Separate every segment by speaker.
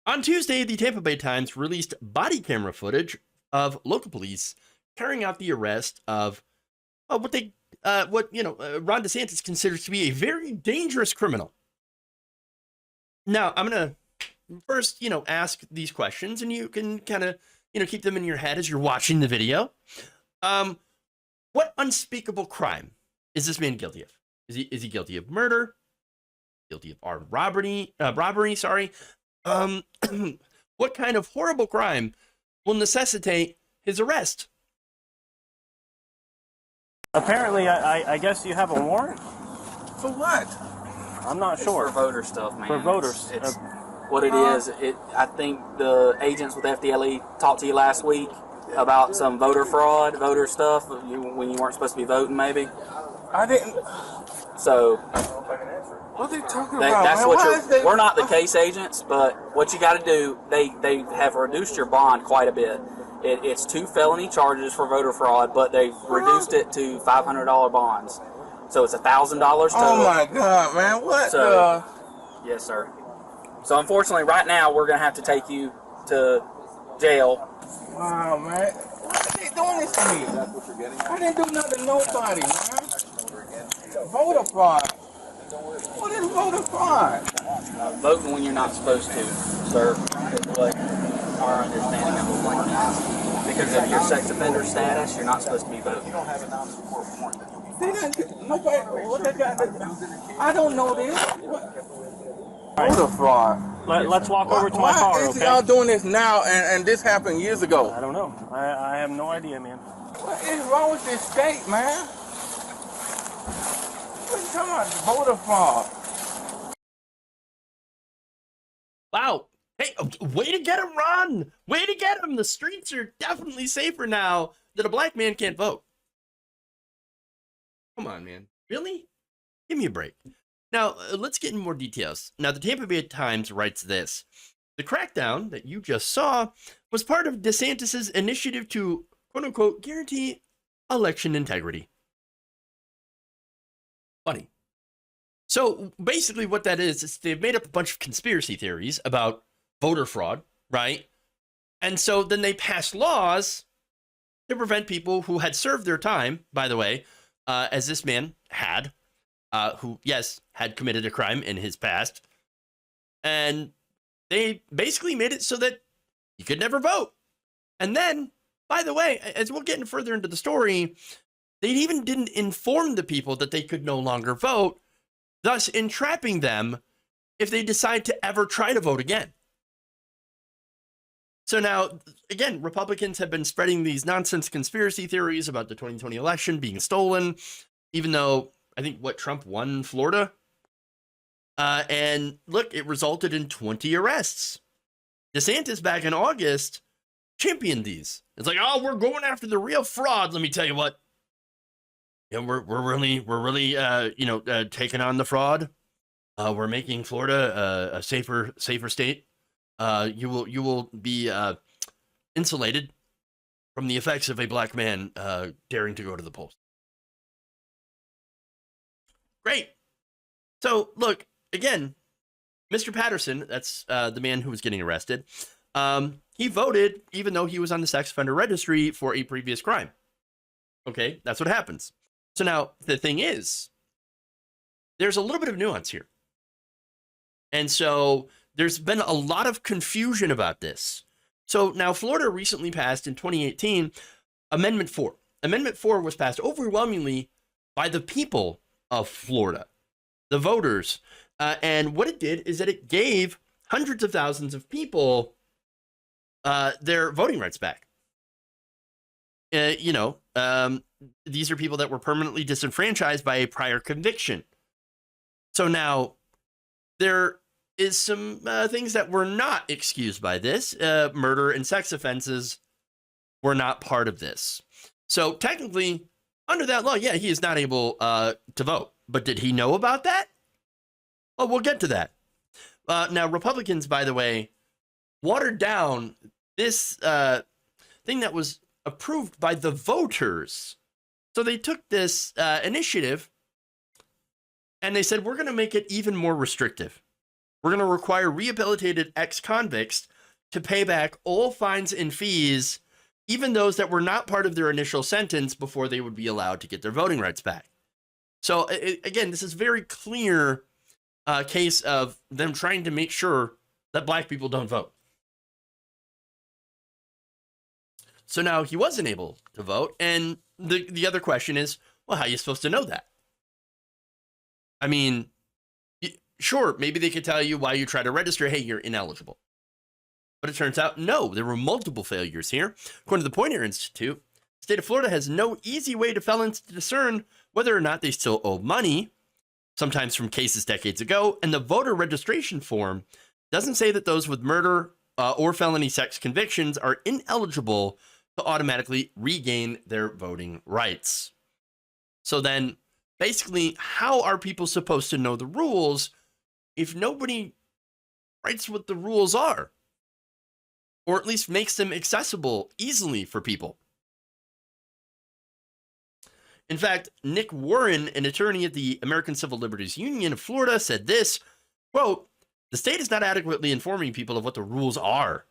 Speaker 1: On Tuesday, the Tampa Bay Times released body camera footage of local police carrying out the arrest of Ron DeSantis considers to be a very dangerous criminal. Now, I'm going to first, ask these questions, and you can kind of, keep them in your head as you're watching the video. What unspeakable crime is this man guilty of? Is he guilty of murder? Guilty of armed robbery? Sorry. What kind of horrible crime will necessitate his arrest?
Speaker 2: Apparently, I guess you have a warrant?
Speaker 3: For what?
Speaker 2: I'm not sure.
Speaker 4: For voter stuff, man.
Speaker 2: For voters.
Speaker 4: It's what it is. I think the agents with FDLE talked to you last week about some voter fraud, voter stuff, when you weren't supposed to be voting, maybe.
Speaker 3: I didn't.
Speaker 4: So
Speaker 3: What are they talking about?
Speaker 4: that's
Speaker 3: man?
Speaker 4: what we're not the case agents, but what you got to do, they have reduced your bond quite a bit. It's 2 felony charges for voter fraud, but they've reduced it to $500 bonds. So it's $1,000 total.
Speaker 3: Oh my God, man! What?
Speaker 4: So, yes, sir. So unfortunately, right now we're gonna have to take you to jail.
Speaker 3: Wow, man! Why are they doing this to me? That's what you're getting. I didn't do nothing to nobody, man. Voter fraud. What is voter fraud?
Speaker 4: Voting when you're not supposed to, sir. Is what our understanding of the plan is. Because of your sex offender status, you're not supposed to be voting.
Speaker 3: They didn't. Nobody. What they got? I don't know this. Voter fraud.
Speaker 2: Let's walk over to my car,
Speaker 3: Why is
Speaker 2: okay?
Speaker 3: y'all doing this now and this happened years ago?
Speaker 2: I don't know. I have no idea, man.
Speaker 3: What is wrong with this state, man? What are you talking about? Voter fraud.
Speaker 1: Wow. Hey, way to get him, Ron. Way to get him. The streets are definitely safer now that a black man can't vote. Come on, man. Really? Give me a break. Now, let's get in more details. Now, the Tampa Bay Times writes this. The crackdown that you just saw was part of DeSantis' initiative to, quote-unquote, guarantee election integrity. Funny. So, basically what that is they've made up a bunch of conspiracy theories about voter fraud, right? And so then they pass laws to prevent people who had served their time, by the way, as this man had, who, yes, had committed a crime in his past. And they basically made it so that you could never vote. And then, by the way, as we'll get further into the story, they even didn't inform the people that they could no longer vote, thus entrapping them if they decide to ever try to vote again. So now, again, Republicans have been spreading these nonsense conspiracy theories about the 2020 election being stolen, even though I think Trump won Florida. And look, it resulted in 20 arrests. DeSantis back in August championed these. It's like, oh, we're going after the real fraud. Let me tell you what. Yeah, we're really taking on the fraud. We're making Florida a safer state. You will be insulated from the effects of a black man daring to go to the polls. Great. So look, again, Mr. Patterson, that's the man who was getting arrested. He voted even though he was on the sex offender registry for a previous crime. Okay, that's what happens. So now the thing is, there's a little bit of nuance here. And so there's been a lot of confusion about this. So now Florida recently passed in 2018 Amendment 4. Amendment 4 was passed overwhelmingly by the people of Florida, the voters. And what it did is that it gave hundreds of thousands of people their voting rights back. These are people that were permanently disenfranchised by a prior conviction. So now there is some things that were not excused by this. Murder and sex offenses were not part of this. So technically, under that law, yeah, he is not able to vote. But did he know about that? Well, we'll get to that. Now, Republicans, by the way, watered down this thing that was approved by the voters. So they took this initiative and they said, we're going to make it even more restrictive. we're going to require rehabilitated ex-convicts to pay back all fines and fees, even those that were not part of their initial sentence, before they would be allowed to get their voting rights back. So again, this is very clear case of them trying to make sure that black people don't vote. So now he wasn't able to vote. And the other question is, well, how are you supposed to know that? I mean, sure, maybe they could tell you while you try to register, hey, you're ineligible. But it turns out, no, there were multiple failures here. According to the Poynter Institute, the state of Florida has no easy way to felons to discern whether or not they still owe money, sometimes from cases decades ago, and the voter registration form doesn't say that those with murder or felony sex convictions are ineligible to automatically regain their voting rights. So then, basically, how are people supposed to know the rules if nobody writes what the rules are? Or at least makes them accessible easily for people. In fact, Nick Warren, an attorney at the American Civil Liberties Union of Florida, said this, quote, "The state is not adequately informing people of what the rules are.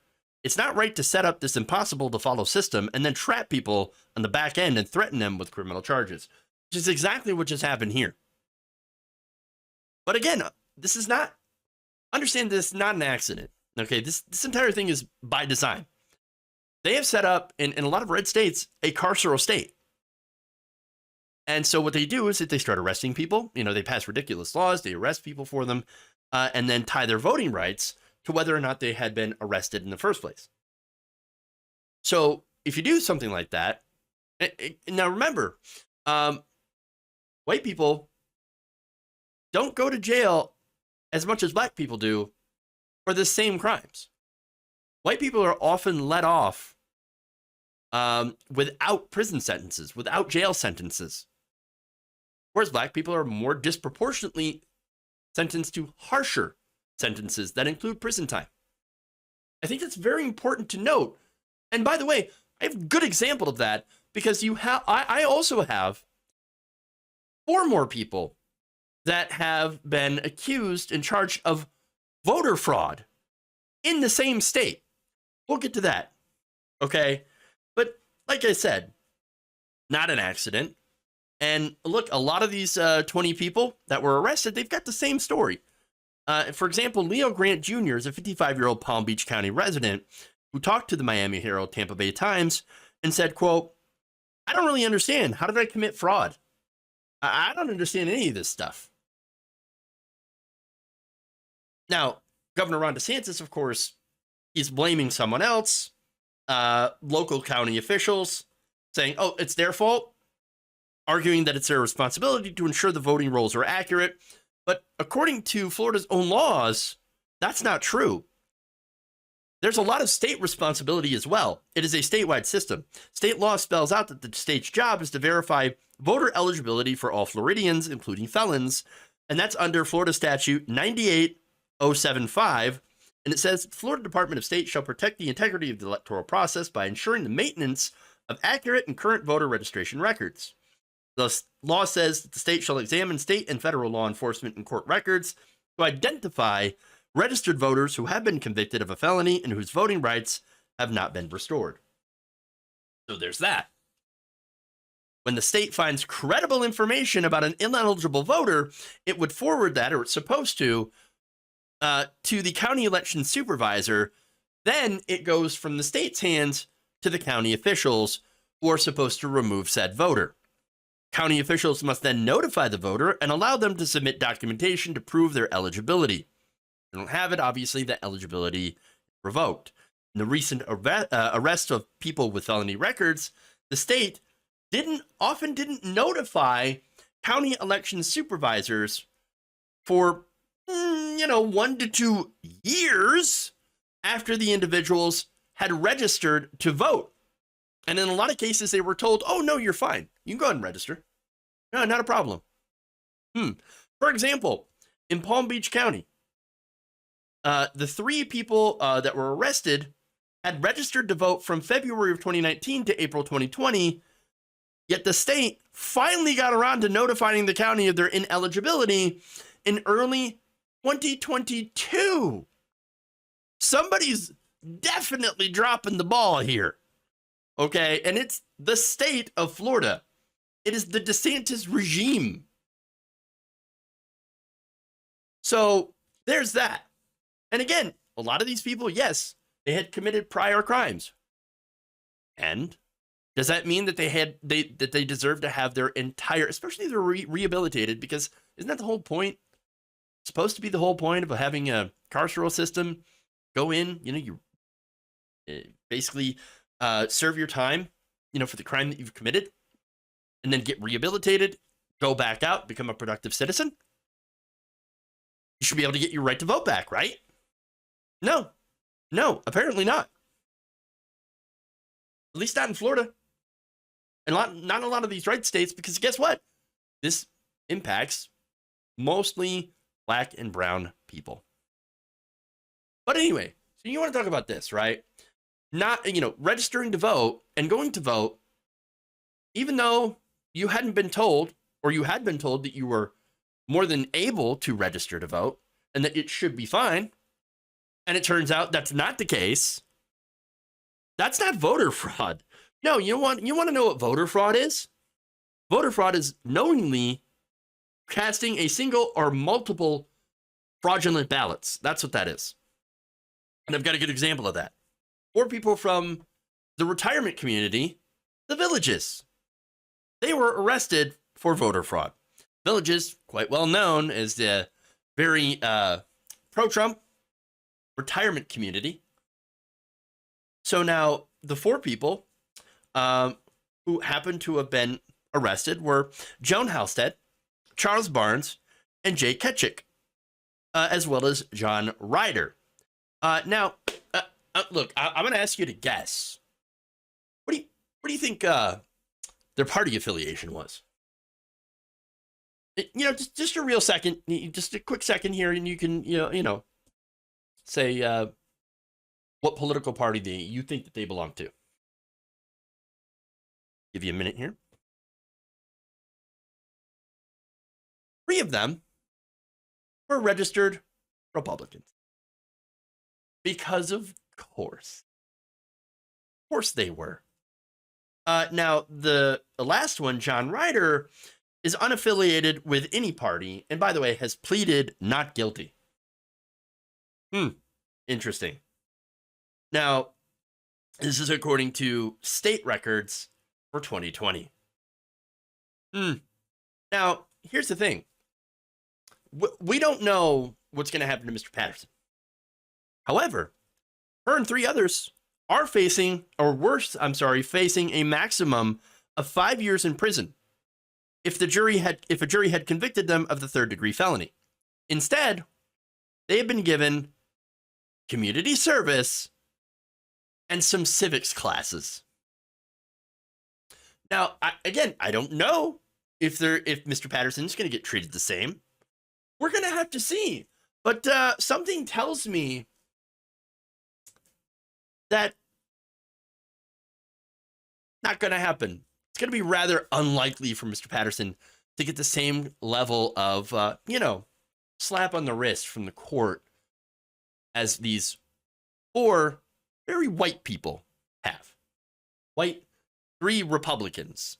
Speaker 1: It's not right to set up this impossible to follow system and then trap people on the back end and threaten them with criminal charges," which is exactly what just happened here. But again, this is not, understand this is not an accident. Okay, this entire thing is by design. They have set up, in a lot of red states, a carceral state. And so what they do is that they start arresting people. You know, they pass ridiculous laws, they arrest people for them, and then tie their voting rights to whether or not they had been arrested in the first place. So if you do something like that, now remember, white people don't go to jail as much as black people do for the same crimes. White people are often let off without prison sentences, without jail sentences. Whereas black people are more disproportionately sentenced to harsher sentences that include prison time. I think that's very important to note. And by the way, I have a good example of that because I also have 4 more people that have been accused and charged of voter fraud in the same state. We'll get to that. Okay. But like I said, not an accident. And look, a lot of these 20 people that were arrested, they've got the same story. For example, Leo Grant Jr. is a 55-year-old Palm Beach County resident who talked to the Miami Herald Tampa Bay Times and said, quote, "I don't really understand. How did I commit fraud? I don't understand any of this stuff." Now, Governor Ron DeSantis, of course, he's blaming someone else, local county officials, saying, oh, it's their fault, arguing that it's their responsibility to ensure the voting rolls are accurate. But according to Florida's own laws, that's not true. There's a lot of state responsibility as well. It is a statewide system. State law spells out that the state's job is to verify voter eligibility for all Floridians, including felons, and that's under Florida Statute 98075, and it says, "Florida Department of State shall protect the integrity of the electoral process by ensuring the maintenance of accurate and current voter registration records. The law says that the state shall examine state and federal law enforcement and court records to identify registered voters who have been convicted of a felony and whose voting rights have not been restored." So there's that. When the state finds credible information about an ineligible voter, it would forward that, or it's supposed to the county election supervisor. Then it goes from the state's hands to the county officials who are supposed to remove said voter. County officials must then notify the voter and allow them to submit documentation to prove their eligibility. If they don't have it, obviously, that eligibility is revoked. In the recent arrest of people with felony records, the state often didn't notify county election supervisors for 1 to 2 years after the individuals had registered to vote. And in a lot of cases, they were told, oh, no, you're fine. You can go ahead and register. No, not a problem. For example, in Palm Beach County, the 3 people that were arrested had registered to vote from February of 2019 to April 2020, yet the state finally got around to notifying the county of their ineligibility in early 2022. Somebody's definitely dropping the ball here. Okay, and it's the state of Florida. It is the DeSantis regime. So there's that. And again, a lot of these people, yes, they had committed prior crimes. And does that mean that they deserve to have their entire, especially if they're rehabilitated? Because isn't that the whole point? It's supposed to be the whole point of having a carceral system. Go in, you basically serve your time, for the crime that you've committed, and then get rehabilitated, go back out, become a productive citizen. You should be able to get your right to vote back, right? No, apparently not. At least not in Florida. And not a lot of these red states, because guess what? This impacts mostly Black and brown people. But anyway, so you want to talk about this, right? Not, registering to vote and going to vote, even though you hadn't been told, or you had been told that you were more than able to register to vote and that it should be fine. And it turns out that's not the case. That's not voter fraud. No, you want to know what voter fraud is? Voter fraud is knowingly casting a single or multiple fraudulent ballots. That's what that is. And I've got a good example of that. 4 people from the retirement community, the Villages. They were arrested for voter fraud. Villages, quite well known as the very pro-Trump retirement community. So now the 4 people who happened to have been arrested were Joan Halstead, Charles Barnes, and Jay Ketchik, as well as John Ryder. Now, look, I'm going to ask you to guess. What do you think their party affiliation was? Just a real second, just a quick second here, and you can, say what political party you think that they belong to. Give you a minute here. 3 of them were registered Republicans. Because of course they were. Now, the last one, John Ryder, is unaffiliated with any party, and by the way, has pleaded not guilty. Interesting. Now, this is according to state records for 2020. Now, here's the thing. We don't know what's going to happen to Mr. Patterson. However, her and 3 others are facing a maximum of 5 years in prison if a jury had convicted them of the 3rd-degree felony. Instead, they have been given community service and some civics classes. Now, I don't know if Mr. Patterson is going to get treated the same. We're going to have to see. But something tells me that not going to happen. It's going to be rather unlikely for Mr. Patterson to get the same level of, slap on the wrist from the court as these 4 very white people have. 3 Republicans